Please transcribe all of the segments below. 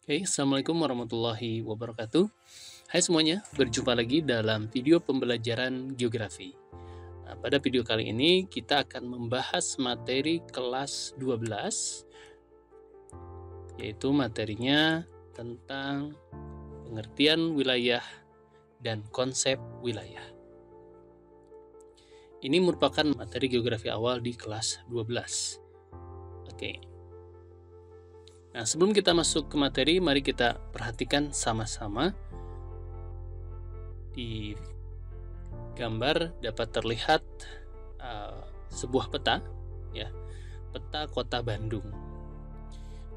Oke, Assalamualaikum warahmatullahi wabarakatuh. Hai semuanya, berjumpa lagi dalam video pembelajaran geografi. Nah, pada video kali ini kita akan membahas materi kelas 12, yaitu materinya tentang pengertian wilayah dan konsep wilayah. Ini merupakan materi geografi awal di kelas 12. Oke. Nah, sebelum kita masuk ke materi, mari kita perhatikan sama-sama. Di gambar dapat terlihat sebuah peta, ya, peta Kota Bandung.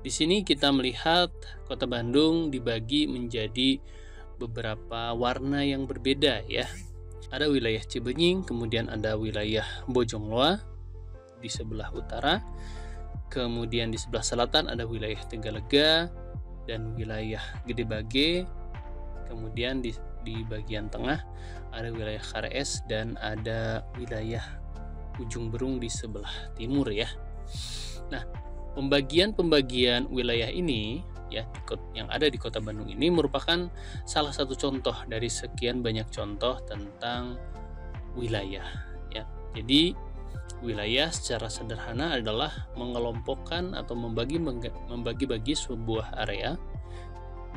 Di sini kita melihat Kota Bandung dibagi menjadi beberapa warna yang berbeda, ya. Ada wilayah Cibenying, kemudian ada wilayah Bojongloa di sebelah utara, kemudian di sebelah selatan ada wilayah Tegalega dan wilayah Gede Bage, kemudian di bagian tengah ada wilayah Kares dan ada wilayah Ujung Berung di sebelah timur, ya. Nah, pembagian wilayah ini, ya, yang ada di Kota Bandung ini merupakan salah satu contoh dari sekian banyak contoh tentang wilayah, ya. Jadi wilayah secara sederhana adalah mengelompokkan atau membagi-bagi sebuah area.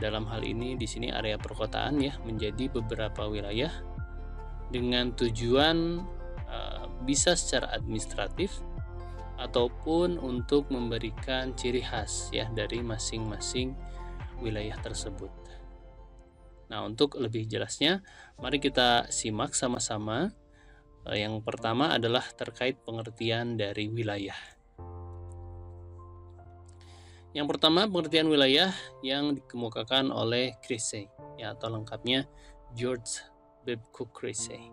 Dalam hal ini di sini area perkotaan, ya, menjadi beberapa wilayah dengan tujuan bisa secara administratif ataupun untuk memberikan ciri khas, ya, dari masing-masing wilayah tersebut. Nah, untuk lebih jelasnya mari kita simak sama-sama. Yang pertama adalah terkait pengertian dari wilayah. Yang pertama, pengertian wilayah yang dikemukakan oleh Cressey, ya, atau lengkapnya George Babcock Cressey.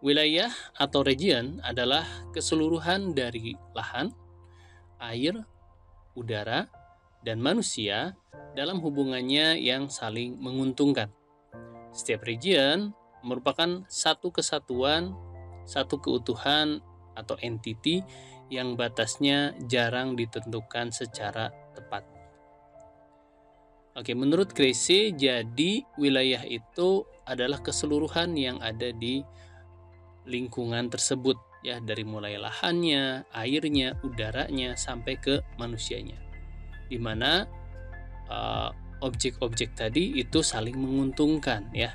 Wilayah atau region adalah keseluruhan dari lahan, air, udara, dan manusia dalam hubungannya yang saling menguntungkan. Setiap region merupakan satu kesatuan, satu keutuhan atau entiti yang batasnya jarang ditentukan secara tepat. Oke, menurut Cressey, jadi wilayah itu adalah keseluruhan yang ada di lingkungan tersebut, ya, dari mulai lahannya, airnya, udaranya sampai ke manusianya, di mana objek-objek tadi itu saling menguntungkan, ya,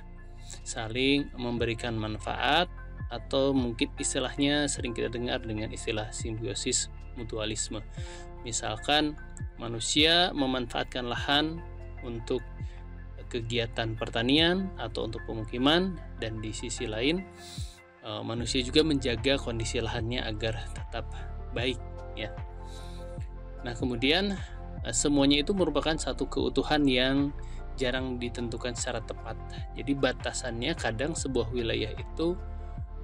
saling memberikan manfaat, atau mungkin istilahnya sering kita dengar dengan istilah simbiosis mutualisme. Misalkan manusia memanfaatkan lahan untuk kegiatan pertanian atau untuk pemukiman, dan di sisi lain manusia juga menjaga kondisi lahannya agar tetap baik, ya. Nah, kemudian semuanya itu merupakan satu keutuhan yang jarang ditentukan secara tepat. Jadi batasannya kadang sebuah wilayah itu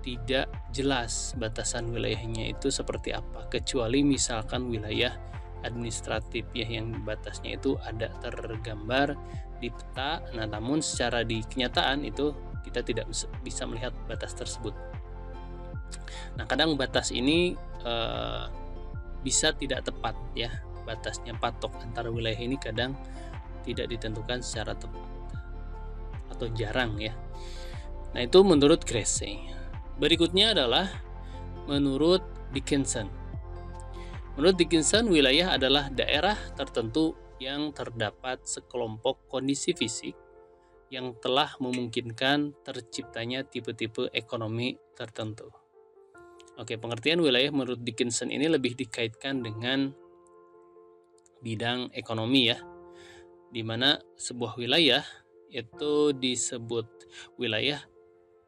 tidak jelas batasan wilayahnya itu seperti apa, kecuali misalkan wilayah administratif, ya, yang batasnya itu ada tergambar di peta. Nah, namun secara di kenyataan itu kita tidak bisa melihat batas tersebut. Nah, kadang batas ini bisa tidak tepat, ya, batasnya patok antara wilayah ini kadang tidak ditentukan secara tepat atau jarang, ya. Nah, itu menurut Cressey. Berikutnya adalah menurut Dickinson. Menurut Dickinson, wilayah adalah daerah tertentu yang terdapat sekelompok kondisi fisik yang telah memungkinkan terciptanya tipe-tipe ekonomi tertentu. Oke, pengertian wilayah menurut Dickinson ini lebih dikaitkan dengan bidang ekonomi, ya, di mana sebuah wilayah itu disebut wilayah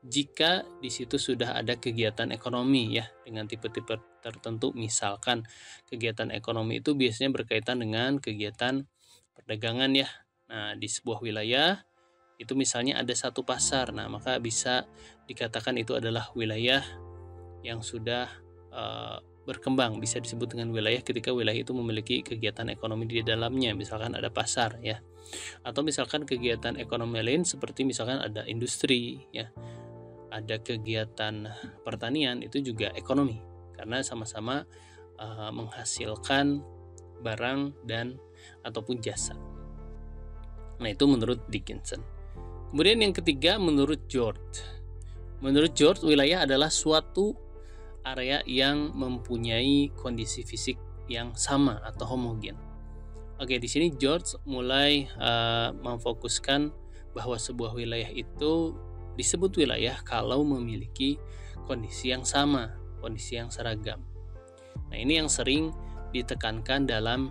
jika di situ sudah ada kegiatan ekonomi, ya, dengan tipe-tipe tertentu. Misalkan kegiatan ekonomi itu biasanya berkaitan dengan kegiatan perdagangan, ya. Nah, di sebuah wilayah itu misalnya ada satu pasar, nah maka bisa dikatakan itu adalah wilayah yang sudah berkembang. Bisa disebut dengan wilayah ketika wilayah itu memiliki kegiatan ekonomi di dalamnya, misalkan ada pasar, ya, atau misalkan kegiatan ekonomi lain seperti misalkan ada industri, ya, ada kegiatan pertanian, itu juga ekonomi karena sama-sama menghasilkan barang dan ataupun jasa. Nah, itu menurut Dickinson. Kemudian yang ketiga menurut George. Menurut George, wilayah adalah suatu area yang mempunyai kondisi fisik yang sama atau homogen. Oke, di sini George mulai memfokuskan bahwa sebuah wilayah itu disebut wilayah kalau memiliki kondisi yang sama, kondisi yang seragam. Nah, ini yang sering ditekankan dalam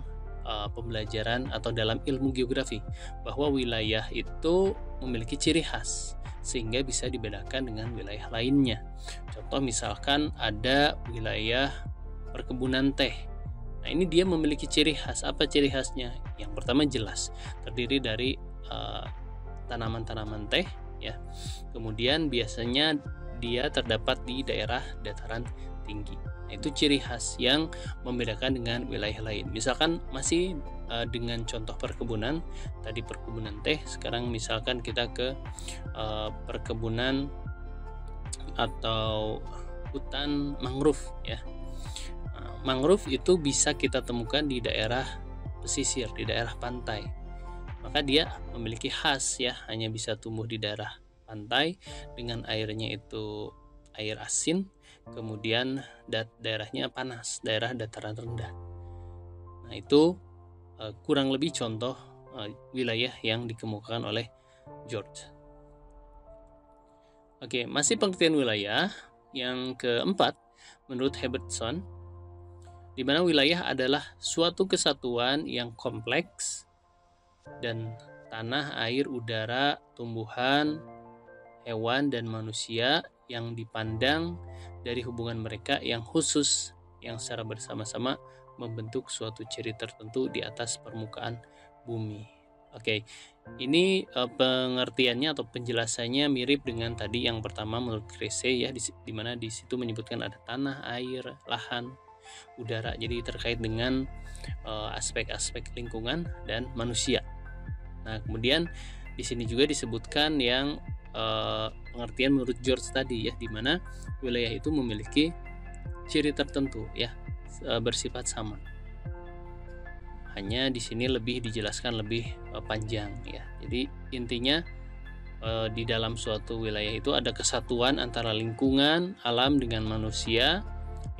pembelajaran atau dalam ilmu geografi, bahwa wilayah itu memiliki ciri khas sehingga bisa dibedakan dengan wilayah lainnya. Contoh misalkan ada wilayah perkebunan teh. Nah, ini dia memiliki ciri khas. Apa ciri khasnya? Yang pertama jelas terdiri dari tanaman-tanaman teh, ya. Kemudian biasanya dia terdapat di daerah dataran tinggi. Nah, itu ciri khas yang membedakan dengan wilayah lain. Misalkan masih dengan contoh perkebunan, tadi perkebunan teh, sekarang misalkan kita ke perkebunan atau hutan mangrove, ya. Mangrove itu bisa kita temukan di daerah pesisir, di daerah pantai. Maka dia memiliki khas, ya, hanya bisa tumbuh di daerah pantai dengan airnya itu air asin, kemudian daerahnya panas, daerah dataran rendah. Nah, itu kurang lebih contoh wilayah yang dikemukakan oleh George. Oke, masih pengertian wilayah. Yang keempat, menurut Herbertson, di mana wilayah adalah suatu kesatuan yang kompleks dan tanah, air, udara, tumbuhan, hewan, dan manusia yang dipandang dari hubungan mereka yang khusus yang secara bersama-sama membentuk suatu ciri tertentu di atas permukaan bumi. Oke, ini pengertiannya atau penjelasannya mirip dengan tadi yang pertama menurut Krese, ya, di mana di situ menyebutkan ada tanah, air, lahan, udara. Jadi terkait dengan aspek-aspek lingkungan dan manusia. Nah, kemudian di sini juga disebutkan yang pengertian menurut George tadi, ya, di mana wilayah itu memiliki ciri tertentu, ya, bersifat sama. Hanya di sini lebih dijelaskan lebih panjang, ya. Jadi intinya di dalam suatu wilayah itu ada kesatuan antara lingkungan alam dengan manusia,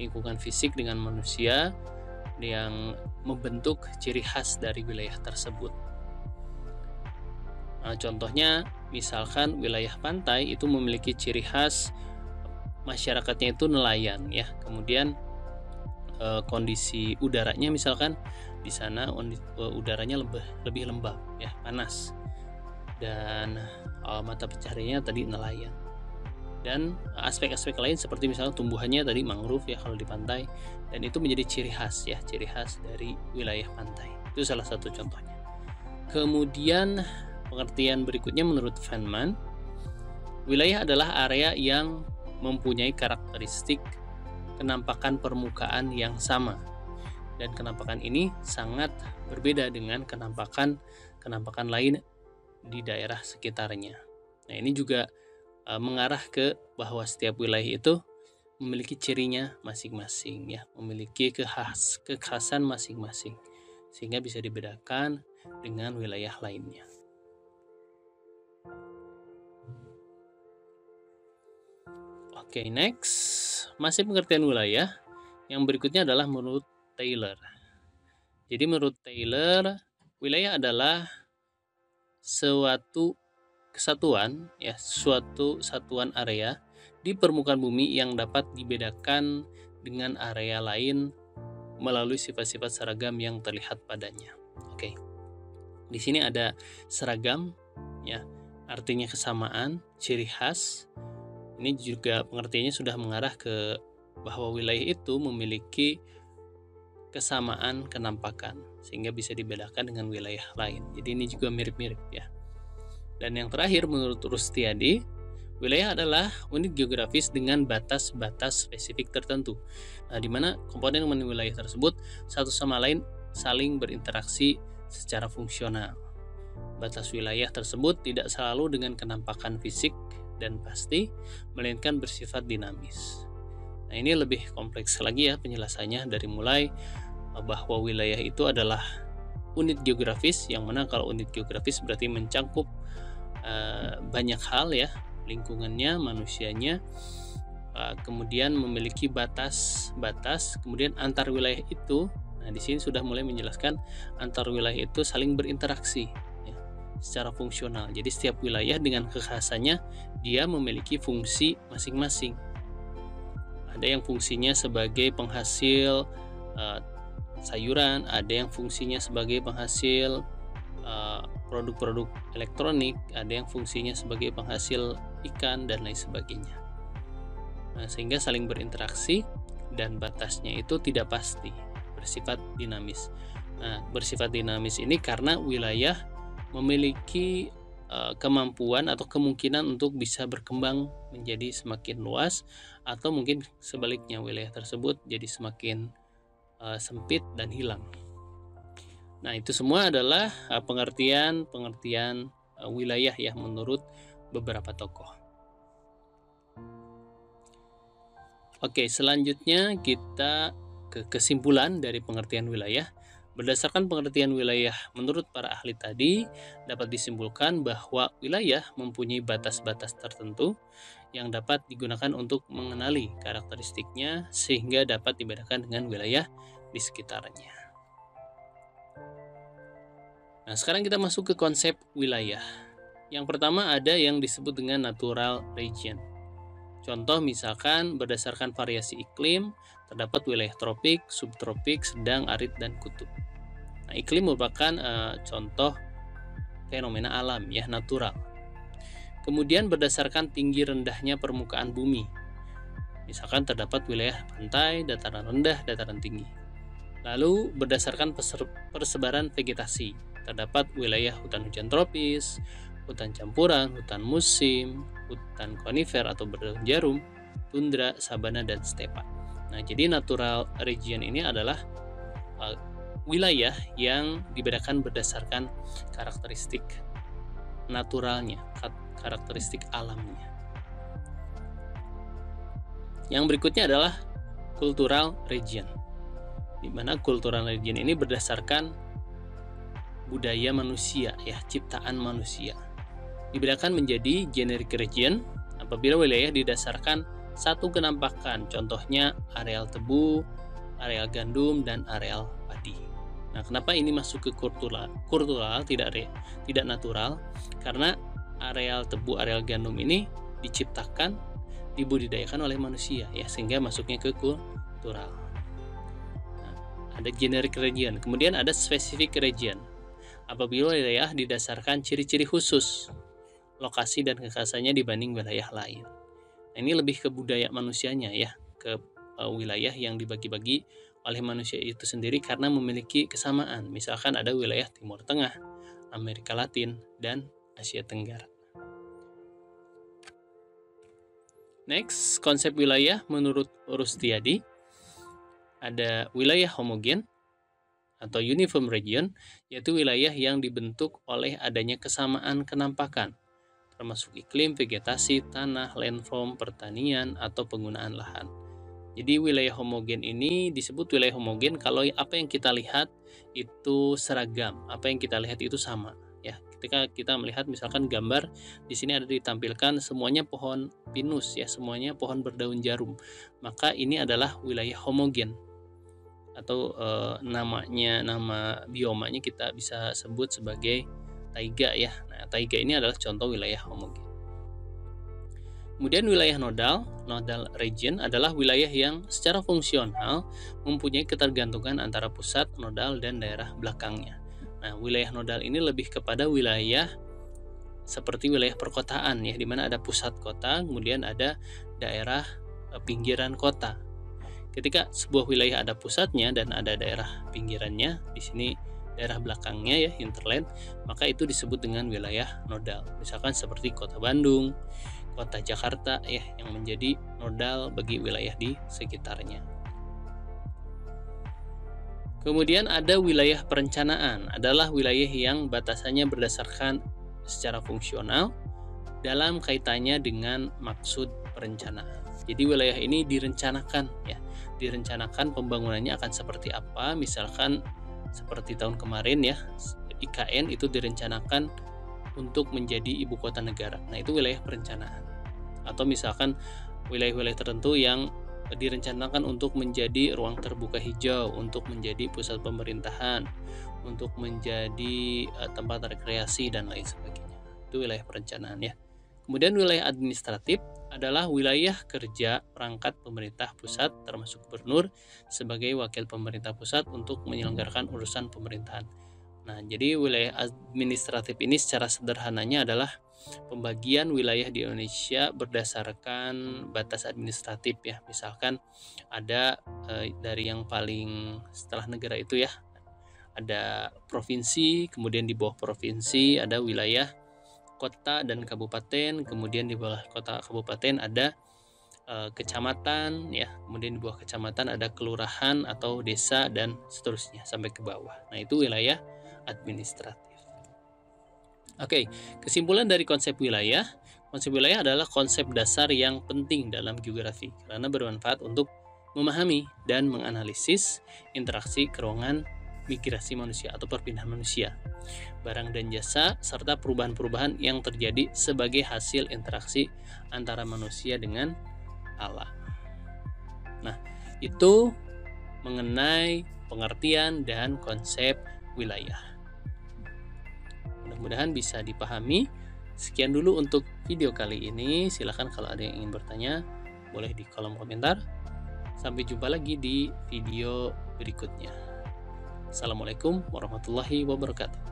lingkungan fisik dengan manusia yang membentuk ciri khas dari wilayah tersebut. Nah, contohnya misalkan wilayah pantai itu memiliki ciri khas masyarakatnya itu nelayan, ya. Kemudian kondisi udaranya misalkan di sana udaranya lebih lembab, ya, panas, dan mata pencahariannya tadi nelayan. Dan aspek-aspek lain seperti misalnya tumbuhannya tadi mangrove, ya, kalau di pantai, dan itu menjadi ciri khas, ya, ciri khas dari wilayah pantai. Itu salah satu contohnya. Kemudian pengertian berikutnya menurut Feynman, wilayah adalah area yang mempunyai karakteristik kenampakan permukaan yang sama, dan kenampakan ini sangat berbeda dengan kenampakan lain di daerah sekitarnya. Nah, ini juga mengarah ke bahwa setiap wilayah itu memiliki cirinya masing-masing, ya, memiliki kekhasan masing-masing, sehingga bisa dibedakan dengan wilayah lainnya. Oke, next, masih pengertian wilayah. Yang berikutnya adalah menurut Taylor. Jadi menurut Taylor, wilayah adalah suatu kesatuan, ya, suatu satuan area di permukaan bumi yang dapat dibedakan dengan area lain melalui sifat-sifat seragam yang terlihat padanya. Oke. Di sini ada seragam, ya, artinya kesamaan, ciri khas. Ini juga pengertiannya sudah mengarah ke bahwa wilayah itu memiliki kesamaan kenampakan sehingga bisa dibedakan dengan wilayah lain. Jadi ini juga mirip-mirip, ya. Dan yang terakhir menurut Rustiadi, wilayah adalah unit geografis dengan batas-batas spesifik tertentu, di mana komponen wilayah tersebut satu sama lain saling berinteraksi secara fungsional. Batas wilayah tersebut tidak selalu dengan kenampakan fisik dan pasti, melainkan bersifat dinamis. Nah, ini lebih kompleks lagi, ya, penjelasannya, dari mulai bahwa wilayah itu adalah unit geografis, yang mana kalau unit geografis berarti mencakup banyak hal ya, lingkungannya, manusianya, kemudian memiliki batas-batas, kemudian antar wilayah itu. Nah, di sini sudah mulai menjelaskan antar wilayah itu saling berinteraksi ya, secara fungsional. Jadi setiap wilayah dengan kekhasannya dia memiliki fungsi masing-masing. Ada yang fungsinya sebagai penghasil sayuran, ada yang fungsinya sebagai penghasil produk-produk elektronik, ada yang fungsinya sebagai penghasil ikan dan lain sebagainya. Nah, sehingga saling berinteraksi dan batasnya itu tidak pasti, bersifat dinamis. Nah, bersifat dinamis ini karena wilayah memiliki kemampuan atau kemungkinan untuk bisa berkembang menjadi semakin luas, atau mungkin sebaliknya wilayah tersebut jadi semakin sempit dan hilang. Nah, itu semua adalah pengertian wilayah ya menurut beberapa tokoh. Oke, selanjutnya kita ke kesimpulan dari pengertian wilayah. Berdasarkan pengertian wilayah menurut para ahli tadi, dapat disimpulkan bahwa wilayah mempunyai batas-batas tertentu yang dapat digunakan untuk mengenali karakteristiknya sehingga dapat dibedakan dengan wilayah di sekitarnya. Nah, sekarang kita masuk ke konsep wilayah. Yang pertama ada yang disebut dengan natural region. Contoh misalkan berdasarkan variasi iklim, terdapat wilayah tropik, subtropik, sedang, arid, dan kutub. Nah, iklim merupakan contoh fenomena alam ya, natural. Kemudian berdasarkan tinggi rendahnya permukaan bumi. Misalkan terdapat wilayah pantai, dataran rendah, dataran tinggi. Lalu berdasarkan persebaran vegetasi, terdapat wilayah hutan hujan tropis, hutan campuran, hutan musim, hutan konifer atau berdaun jarum, tundra, sabana, dan stepa. Nah, jadi natural region ini adalah wilayah yang dibedakan berdasarkan karakteristik naturalnya, karakteristik alamnya. Yang berikutnya adalah cultural region, di mana cultural region ini berdasarkan budaya manusia ya, ciptaan manusia. Dibedakan menjadi generic region apabila wilayah didasarkan satu kenampakan, contohnya areal tebu, areal gandum, dan areal padi. Nah, kenapa ini masuk ke kultural tidak natural? Karena areal tebu, areal gandum ini diciptakan, dibudidayakan oleh manusia ya, sehingga masuknya ke kultural. Nah, ada generic region, kemudian ada specific region. Apabila wilayah didasarkan ciri-ciri khusus, lokasi dan kekhasannya dibanding wilayah lain. Nah, ini lebih ke budaya manusianya ya, ke wilayah yang dibagi-bagi oleh manusia itu sendiri karena memiliki kesamaan. Misalkan ada wilayah Timur Tengah, Amerika Latin, dan Asia Tenggara. Next, konsep wilayah menurut Rustiadi ada wilayah homogen atau uniform region, yaitu wilayah yang dibentuk oleh adanya kesamaan kenampakan, termasuk iklim, vegetasi, tanah, landform, pertanian, atau penggunaan lahan. Jadi wilayah homogen ini disebut wilayah homogen kalau apa yang kita lihat itu seragam, apa yang kita lihat itu sama ya. Ketika kita melihat misalkan gambar di sini ada ditampilkan semuanya pohon pinus ya, semuanya pohon berdaun jarum, maka ini adalah wilayah homogen. Atau nama biomanya kita bisa sebut sebagai taiga ya. Nah, taiga ini adalah contoh wilayah homogen. Kemudian wilayah nodal region adalah wilayah yang secara fungsional mempunyai ketergantungan antara pusat, nodal, dan daerah belakangnya. Nah, wilayah nodal ini lebih kepada wilayah seperti wilayah perkotaan ya, di mana ada pusat kota, kemudian ada daerah pinggiran kota. Ketika sebuah wilayah ada pusatnya dan ada daerah pinggirannya, di sini daerah belakangnya ya, hinterland, maka itu disebut dengan wilayah nodal. Misalkan seperti kota Bandung, kota Jakarta ya, yang menjadi nodal bagi wilayah di sekitarnya. Kemudian ada wilayah perencanaan, adalah wilayah yang batasannya berdasarkan secara fungsional dalam kaitannya dengan maksud perencanaan. Jadi wilayah ini direncanakan ya, direncanakan pembangunannya akan seperti apa. Misalkan seperti tahun kemarin ya, IKN itu direncanakan untuk menjadi ibu kota negara. Nah, itu wilayah perencanaan. Atau misalkan wilayah-wilayah tertentu yang direncanakan untuk menjadi ruang terbuka hijau, untuk menjadi pusat pemerintahan, untuk menjadi tempat rekreasi dan lain sebagainya. Itu wilayah perencanaan ya. Kemudian wilayah administratif adalah wilayah kerja perangkat pemerintah pusat termasuk gubernur sebagai wakil pemerintah pusat untuk menyelenggarakan urusan pemerintahan. Nah, jadi wilayah administratif ini secara sederhananya adalah pembagian wilayah di Indonesia berdasarkan batas administratif ya. Misalkan ada dari yang paling setelah negara itu ya, ada provinsi, kemudian di bawah provinsi ada wilayah kota dan kabupaten, kemudian di bawah kota kabupaten ada kecamatan ya, kemudian di bawah kecamatan ada kelurahan atau desa dan seterusnya sampai ke bawah. Nah, itu wilayah administratif. Oke, kesimpulan dari konsep wilayah adalah konsep dasar yang penting dalam geografi karena bermanfaat untuk memahami dan menganalisis interaksi kerongkongan migrasi manusia atau perpindahan manusia, barang dan jasa, serta perubahan-perubahan yang terjadi sebagai hasil interaksi antara manusia dengan alam. Nah, itu mengenai pengertian dan konsep wilayah. Mudah-mudahan bisa dipahami. Sekian dulu untuk video kali ini. Silakan kalau ada yang ingin bertanya, boleh di kolom komentar. Sampai jumpa lagi di video berikutnya. Assalamualaikum warahmatullahi wabarakatuh.